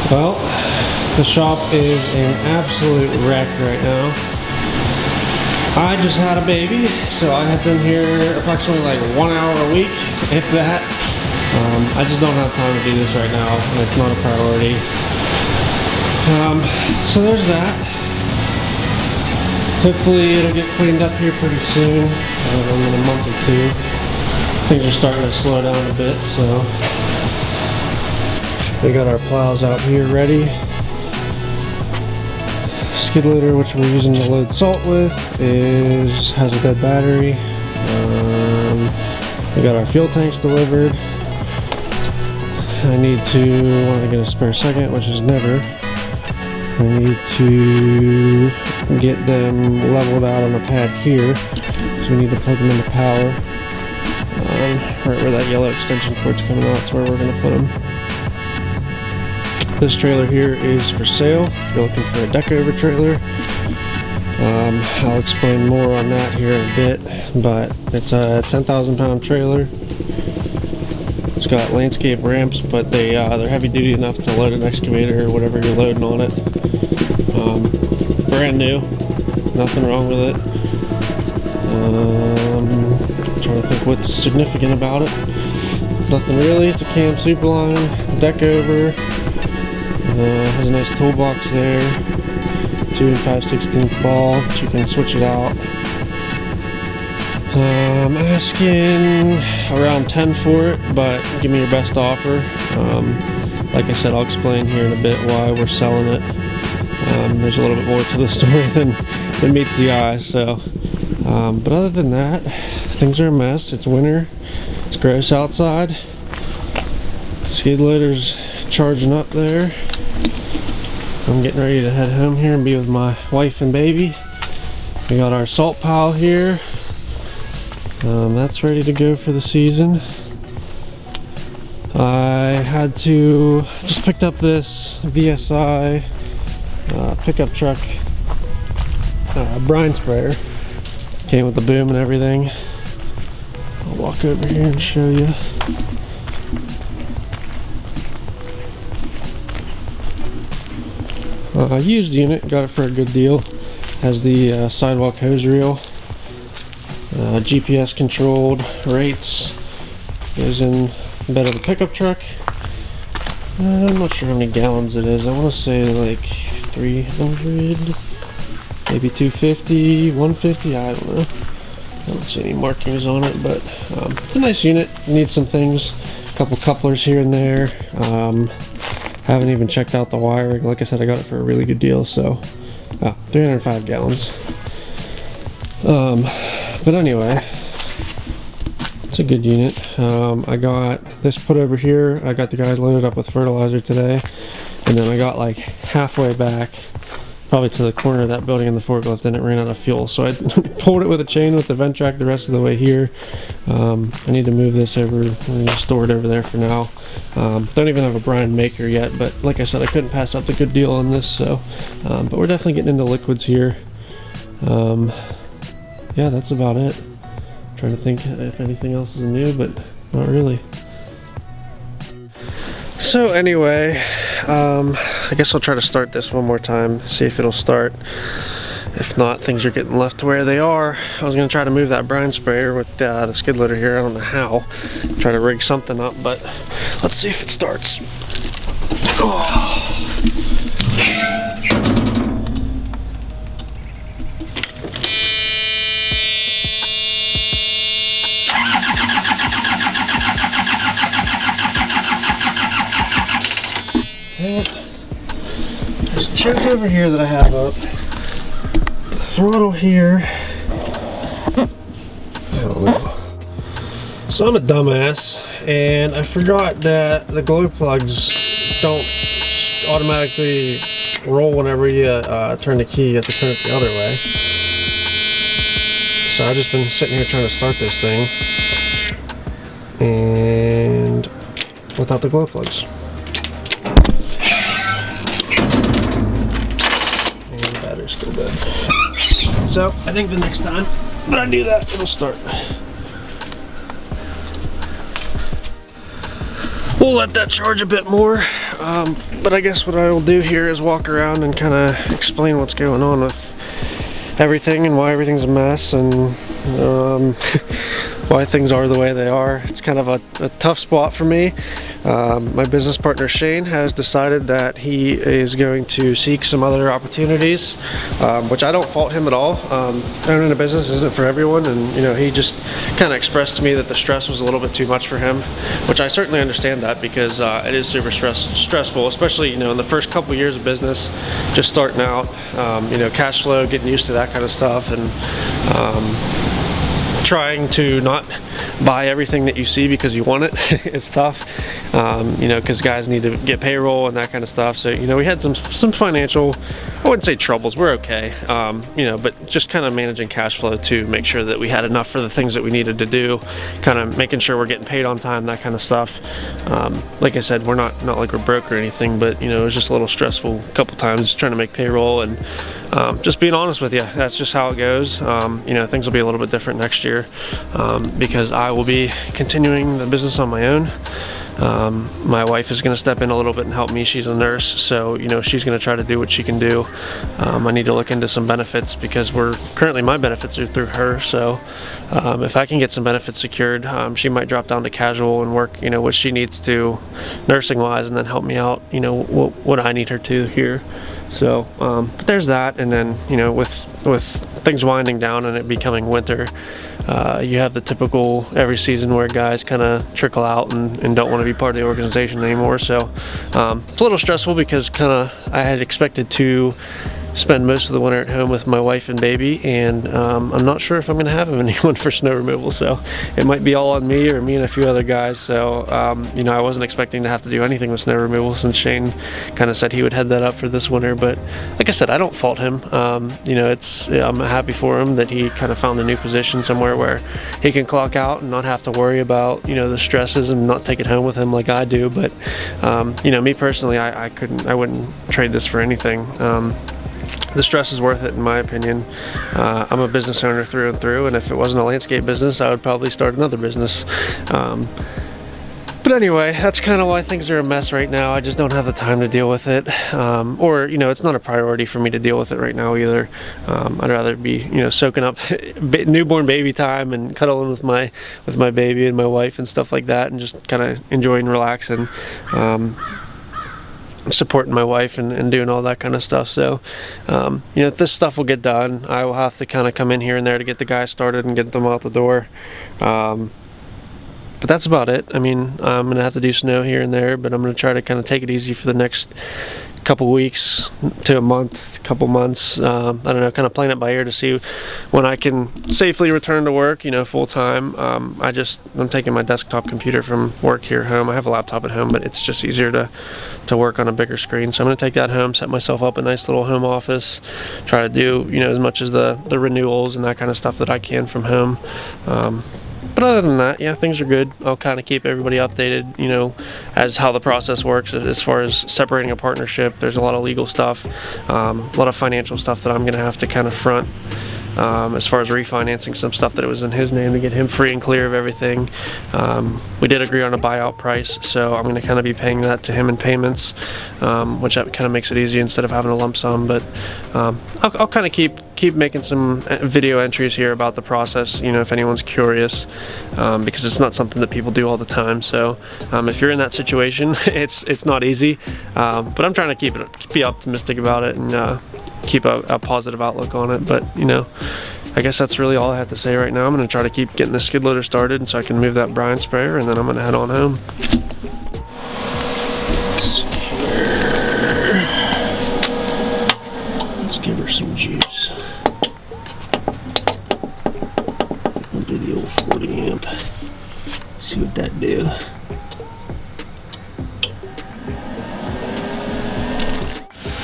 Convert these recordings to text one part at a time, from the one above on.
Well, the shop is an absolute wreck right now. I just had a baby, so I have been here approximately like 1 hour a week, if that. I just don't have time to do this right now, and it's not a priority. So there's that. Hopefully it'll get cleaned up here pretty soon, in a month or two. Things are starting to slow down a bit, so. We got our plows out here ready. Skid loader, which we're using to load salt with, has a dead battery. We got our fuel tanks delivered. I need to, when I get a spare second, which is never, I need to get them leveled out on the pad here. So we need to plug them into power. Right where that yellow extension cord's coming out, that's where we're going to put them. This trailer here is for sale if you're looking for a deck over trailer. I'll explain more on that here in a bit, but it's a 10,000 pound trailer. It's got landscape ramps, but they're heavy duty enough to load an excavator or whatever you're loading on it. Brand new, nothing wrong with it. Trying to think what's significant about it. Nothing really. It's a cam superline, deck over. Has a nice toolbox there, 2 5/16 ball, but you can switch it out. I'm asking around 10 for it, but give me your best offer. Like I said, I'll explain here in a bit why we're selling it. There's a little bit more to the story than meets the eye. So, but other than that, things are a mess. It's winter. It's gross outside. Skid loader's charging up there. I'm getting ready to head home here and be with my wife and baby. We got our salt pile here. That's ready to go for the season. I had to just picked up this VSI pickup truck brine sprayer. Came with the boom and everything. I'll walk over here and show you. Used unit, got it for a good deal. Has the sidewalk hose reel, GPS controlled rates. Goes in the bed of the pickup truck. I'm not sure how many gallons it is. I want to say like 300, maybe 250, 150. I don't know. I don't see any markings on it, but it's a nice unit. Needs some things. A couple couplers here and there. Haven't even checked out the wiring. Like I said, I got it for a really good deal, so 305 gallons. But anyway, it's a good unit. I got this put over here. I got the guys loaded up with fertilizer today, and then I got like halfway back, probably to the corner of that building in the forklift, and it ran out of fuel. So I pulled it with a chain with the vent track the rest of the way here. I need to move this over and store it over there for now. Don't even have a brine maker yet, but like I said, I couldn't pass up the good deal on this. So, but we're definitely getting into liquids here. Yeah, that's about it. Trying to think if anything else is new, but not really. So anyway, I guess I'll try to start this one more time, see if it'll start. If not, things are getting left to where they are. I was going to try to move that brine sprayer with the skid loader here. I don't know how. Try to rig something up, but let's see if it starts. Oh. There's a choke over here that I have up. Throttle here. I don't know. So I'm a dumbass, and I forgot that the glow plugs don't automatically roll whenever you turn the key. You have to turn it the other way. So I've just been sitting here trying to start this thing, and without the glow plugs. And the battery's still dead. So I think the next time that I do that, it'll start. we'll let that charge a bit more. But I guess what I will do here is walk around and kind of explain what's going on with everything and why everything's a mess, and why things are the way they are. It's kind of a tough spot for me. My business partner Shane has decided that he is going to seek some other opportunities, which I don't fault him at all. Owning a business isn't for everyone, and you know, he just kind of expressed to me that the stress was a little bit too much for him, which I certainly understand that, because it is super stressful, especially, you know, in the first couple years of business, just starting out, you know, cash flow, getting used to that kind of stuff, and trying to not buy everything that you see because you want it. It's tough, you know, because guys need to get payroll and that kind of stuff. So, you know, we had some financial, I wouldn't say troubles, we're okay, you know, but just kind of managing cash flow to make sure that we had enough for the things that we needed to do, kind of making sure we're getting paid on time, that kind of stuff. Like I said, we're not like we're broke or anything, but you know, it was just a little stressful a couple times trying to make payroll, and just being honest with you, that's just how it goes. You know, things will be a little bit different next year, because I will be continuing the business on my own. My wife is going to step in a little bit and help me. She's a nurse, so you know, she's going to try to do what she can do. I need to look into some benefits, because currently my benefits are through her, so if I can get some benefits secured, she might drop down to casual and work, you know, what she needs to nursing wise, and then help me out, you know, what I need her to here. So but there's that. And then, you know, with things winding down and it becoming winter, you have the typical every season where guys kind of trickle out and don't want to be part of the organization anymore. So it's a little stressful, because kind of I had expected to spend most of the winter at home with my wife and baby, and I'm not sure if I'm gonna have anyone for snow removal, so it might be all on me or me and a few other guys. So you know, I wasn't expecting to have to do anything with snow removal, since Shane kind of said he would head that up for this winter. But like I said, I don't fault him. You know, I'm happy for him that he kind of found a new position somewhere where he can clock out and not have to worry about, you know, the stresses, and not take it home with him like I do. But you know, me personally, I wouldn't trade this for anything. The stress is worth it, in my opinion. I'm a business owner through and through, and if it wasn't a landscape business, I would probably start another business. But anyway, that's kind of why things are a mess right now. I just don't have the time to deal with it, or you know, it's not a priority for me to deal with it right now either. I'd rather be, you know, soaking up newborn baby time and cuddling with my baby and my wife and stuff like that, and just kind of enjoying, relaxing. Supporting my wife and doing all that kind of stuff. So you know, if this stuff will get done, I will have to kind of come in here and there to get the guys started and get them out the door. But that's about it. I mean, I'm gonna have to do snow here and there, but I'm gonna try to kind of take it easy for the next couple weeks to a month, couple months. I don't know, kind of playing it by ear to see when I can safely return to work, you know, full time. I'm taking my desktop computer from work here home. I have a laptop at home, but it's just easier to work on a bigger screen. So I'm gonna take that home, set myself up a nice little home office, try to do, you know, as much as the renewals and that kind of stuff that I can from home. But other than that, yeah, things are good. I'll kind of keep everybody updated, you know, as how the process works as far as separating a partnership. There's a lot of legal stuff, a lot of financial stuff that I'm going to have to kind of front. As far as refinancing some stuff that it was in his name to get him free and clear of everything. We did agree on a buyout price, so I'm going to kind of be paying that to him in payments, which that kind of makes it easy instead of having a lump sum. But I'll kind of keep making some video entries here about the process, you know, if anyone's curious, because it's not something that people do all the time. So if you're in that situation, it's not easy, but I'm trying to be optimistic about it and keep a positive outlook on it. But you know, I guess that's really all I have to say right now. I'm going to try to keep getting the skid loader started so I can move that brine sprayer, and then I'm going to head on home. Let's give her some juice. We'll do the old 40 amp. See what that do.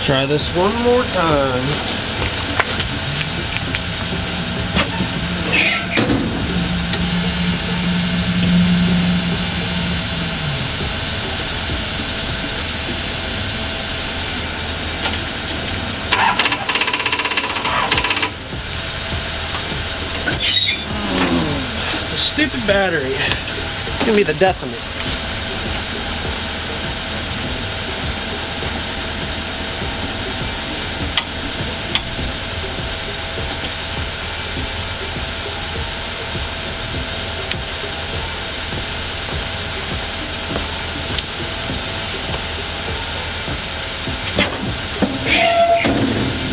Try this one more time. The stupid battery. It's gonna be the death of me.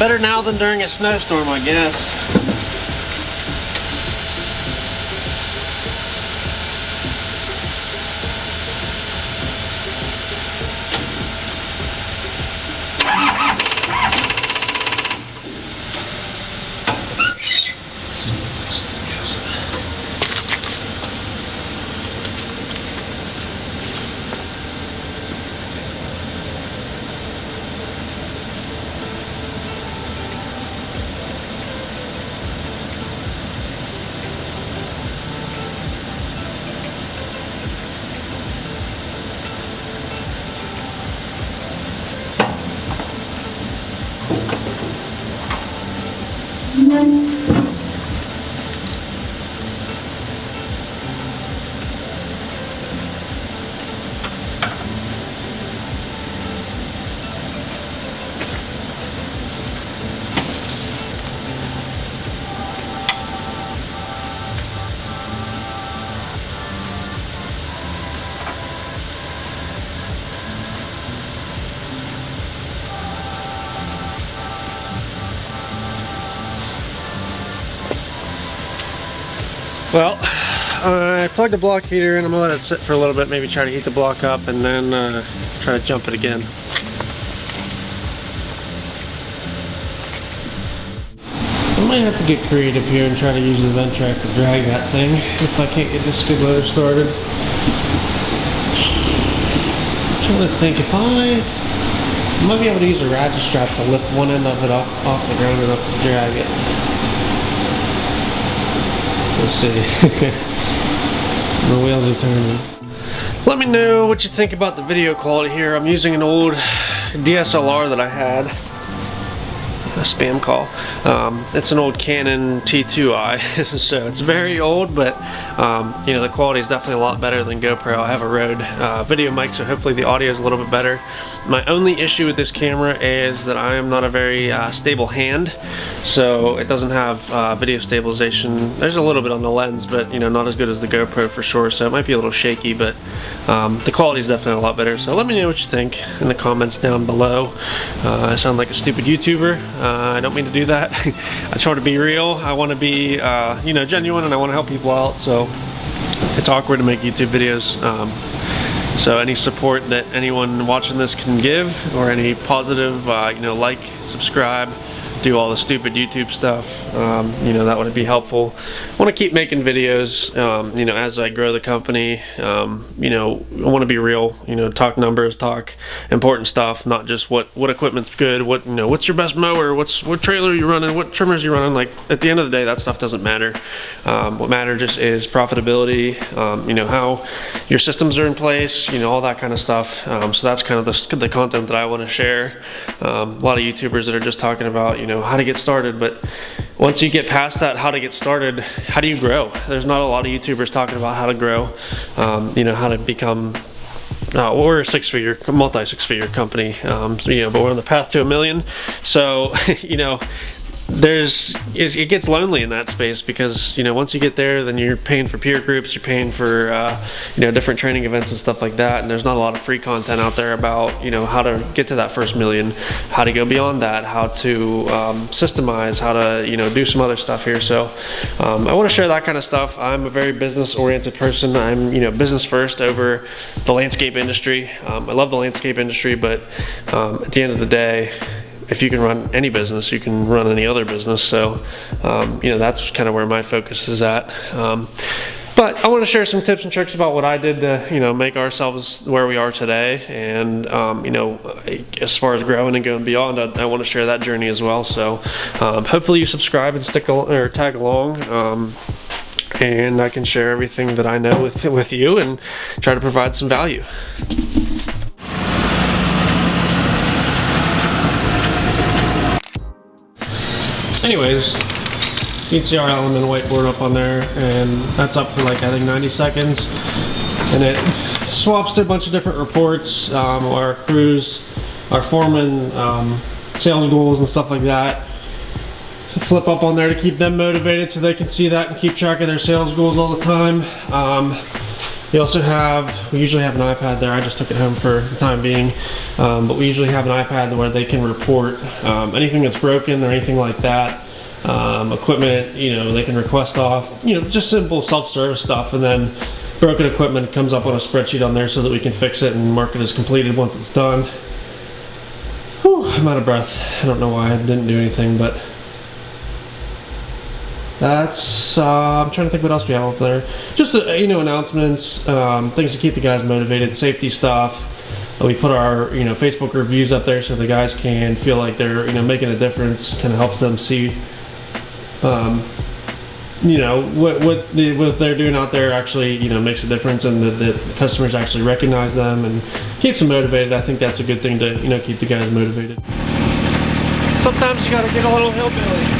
Better now than during a snowstorm, I guess. Let's see if this thing does it. Well, I plugged the block heater in. I'm gonna let it sit for a little bit, maybe try to heat the block up, and then try to jump it again. I might have to get creative here and try to use the vent track to drag that thing if I can't get this skid loader started. I'm trying to think if I might be able to use a ratchet strap to lift one end of it off the ground enough to drag it. We'll see. The wheels are turning. Let me know what you think about the video quality here. I'm using an old DSLR that I had. A spam call. It's an old Canon T2i, so it's very old, but you know, the quality is definitely a lot better than GoPro. I have a Rode video mic, so hopefully the audio is a little bit better. My only issue with this camera is that I am not a very stable hand, so it doesn't have video stabilization. There's a little bit on the lens, but you know, not as good as the GoPro for sure, so it might be a little shaky, but the quality is definitely a lot better. So let me know what you think in the comments down below. I sound like a stupid YouTuber. I don't mean to do that. I try to be real. I want to be, you know, genuine, and I want to help people out. So it's awkward to make YouTube videos. So any support that anyone watching this can give, or any positive, you know, like, subscribe, do all the stupid YouTube stuff, you know, that would be helpful. I want to keep making videos, you know, as I grow the company. You know, I want to be real, you know, talk numbers, talk important stuff, not just what equipment's good, what, you know, what's your best mower, what trailer you running, what trimmers you running. Like, at the end of the day, that stuff doesn't matter. What matters just is profitability, you know, how your systems are in place, you know, all that kind of stuff. So that's kind of the content that I want to share. A lot of YouTubers that are just talking about, you know, how to get started, but once you get past that, how to get started, how do you grow? There's not a lot of YouTubers talking about how to grow, you know, how to become, we're a multi-six-figure company, you know, but we're on the path to 1 million. So, you know, it gets lonely in that space, because you know, once you get there, then you're paying for peer groups, you're paying for you know, different training events and stuff like that, and there's not a lot of free content out there about, you know, how to get to that first million, how to go beyond that, how to systemize, how to, you know, do some other stuff here. So I want to share that kind of stuff. I'm a very business oriented person. I'm, you know, business first over the landscape industry. I love the landscape industry, but at the end of the day, if you can run any business, you can run any other business. So, you know, that's kind of where my focus is at. But I want to share some tips and tricks about what I did to, you know, make ourselves where we are today. And, you know, as far as growing and going beyond, I want to share that journey as well. So, hopefully you subscribe and tag along. And I can share everything that I know with you and try to provide some value. Anyways, VSI element whiteboard up on there, and that's up for like, I think, 90 seconds. And it swaps through a bunch of different reports, our crews, our foreman, sales goals and stuff like that. Flip up on there to keep them motivated so they can see that and keep track of their sales goals all the time. We also we usually have an iPad there. I just took it home for the time being. But we usually have an iPad where they can report anything that's broken or anything like that. Equipment, you know, they can request off, you know, just simple self-service stuff, and then broken equipment comes up on a spreadsheet on there so that we can fix it and mark it as completed once it's done. Whew, I'm out of breath. I don't know why I didn't do anything, but that's, I'm trying to think what else we have up there. Just, you know, announcements, things to keep the guys motivated, safety stuff. We put our, you know, Facebook reviews up there so the guys can feel like they're, you know, making a difference. Kind of helps them see, you know, what they're doing out there actually, you know, makes a difference, and the customers actually recognize them and keeps them motivated. I think that's a good thing to, you know, keep the guys motivated. Sometimes you got to get a little hillbilly.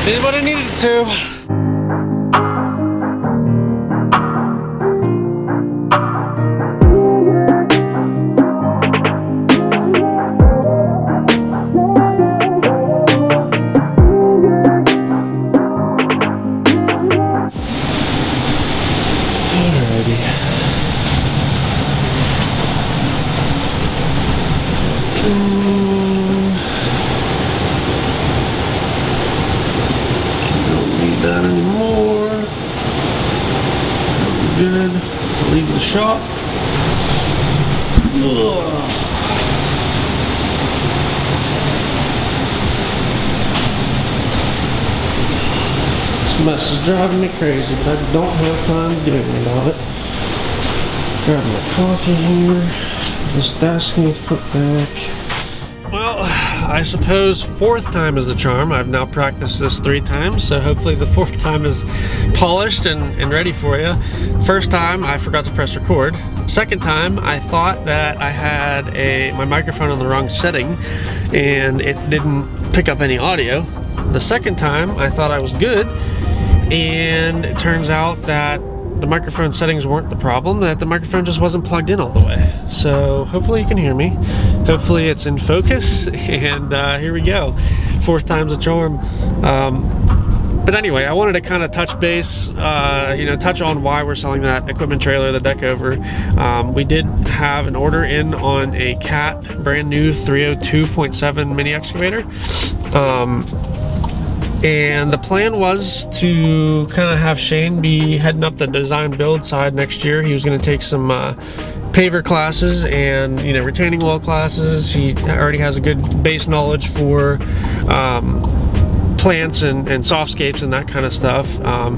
Did what I needed to. Don't need that anymore. shop. Ugh. This mess is driving me crazy, but I don't have time to do anything about it. Grab my coffee here. This desk needs put back. Well, I suppose fourth time is the charm. I've now practiced this 3 times, so hopefully the 4th time is polished and ready for you. First time, I forgot to press record. Second time, I thought that I had my microphone on the wrong setting and it didn't pick up any audio. The second time, I thought I was good, and it turns out that the microphone settings weren't the problem, that the microphone just wasn't plugged in all the way. So hopefully you can hear me. Hopefully it's in focus, and here we go. 4th time's a charm. But anyway, I wanted to kind of touch base, touch on why we're selling that equipment trailer, the deck over. We did have an order in on a CAT brand new 302.7 mini excavator. And the plan was to kind of have Shane be heading up the design build side next year. He was going to take some paver classes and retaining wall classes. He already has a good base knowledge for plants and softscapes and that kind of stuff.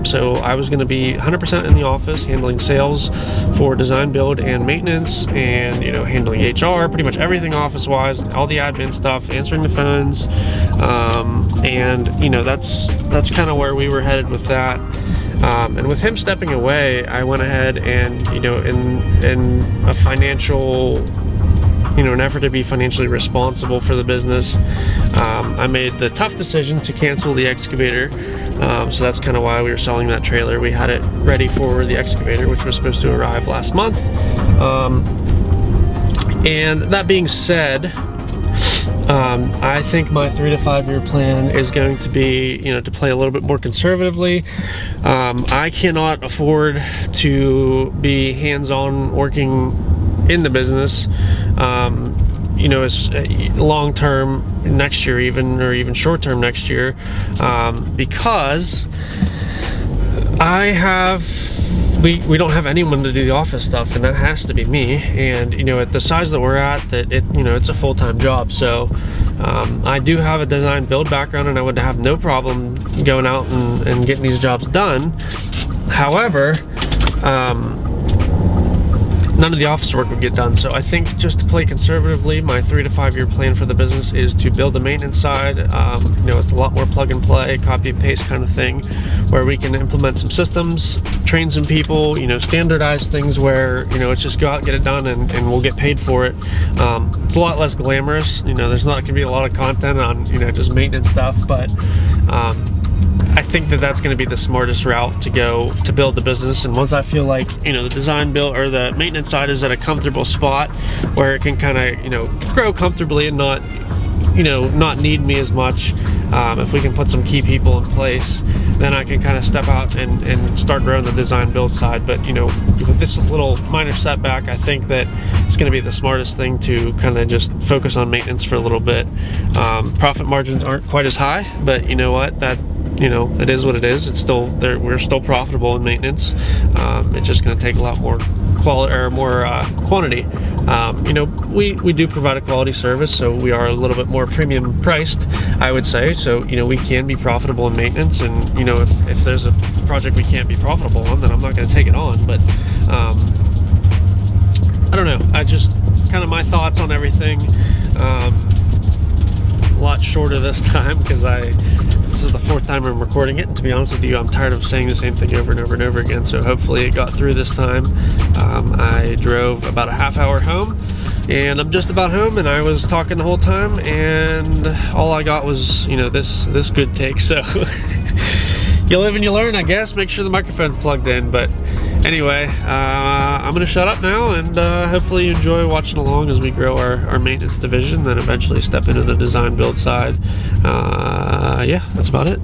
So I was going to be 100% in the office handling sales for design build and maintenance, and handling HR, pretty much everything office wise, all the admin stuff, answering the phones, and that's kind of where we were headed with that. And with him stepping away, I went ahead and in a financial an effort to be financially responsible for the business, I made the tough decision to cancel the excavator. So that's kind of why we were selling that trailer. We had it ready for the excavator, which was supposed to arrive last month. And that being said, I think my 3 to 5 year plan is going to be, to play a little bit more conservatively. I cannot afford to be hands-on working in the business, as long term next year, even short term next year, because we don't have anyone to do the office stuff, and that has to be me. And at the size that we're at, it's a full-time job. So I do have a design build background, and I would have no problem going out and getting these jobs done. However, none of the office work would get done. So I think, just to play conservatively, my 3 to 5 year plan for the business is to build the maintenance side. It's a lot more plug and play, copy and paste kind of thing, where we can implement some systems, train some people, standardize things where, it's just go out and get it done, and we'll get paid for it. It's a lot less glamorous. There's not going to be a lot of content on, just maintenance stuff, but I think that's going to be the smartest route to go to build the business. And once I feel like the design build or the maintenance side is at a comfortable spot where it can kind of grow comfortably and not need me as much, if we can put some key people in place, then I can kind of step out and start growing the design build side. But with this little minor setback, I think that it's going to be the smartest thing to kind of just focus on maintenance for a little bit. Profit margins aren't quite as high, but you know what, that it is what it is. It's still there. We're still profitable in maintenance. It's just going to take a lot more quality or more quantity. We do provide a quality service, so we are a little bit more premium priced, I would say. So we can be profitable in maintenance, and if there's a project we can't be profitable on, then I'm not going to take it on. But I don't know. I just kind of my thoughts on everything. A lot shorter this time because this is the 4th time I'm recording it, and to be honest with you, I'm tired of saying the same thing over and over and over again. So hopefully it got through this time. I drove about a half hour home, and I'm just about home, and I was talking the whole time, and all I got was this good take. So you live and you learn, I guess. Make sure the microphone's plugged in. But anyway, I'm gonna shut up now, and hopefully you enjoy watching along as we grow our maintenance division, then eventually step into the design build side. Yeah, that's about it.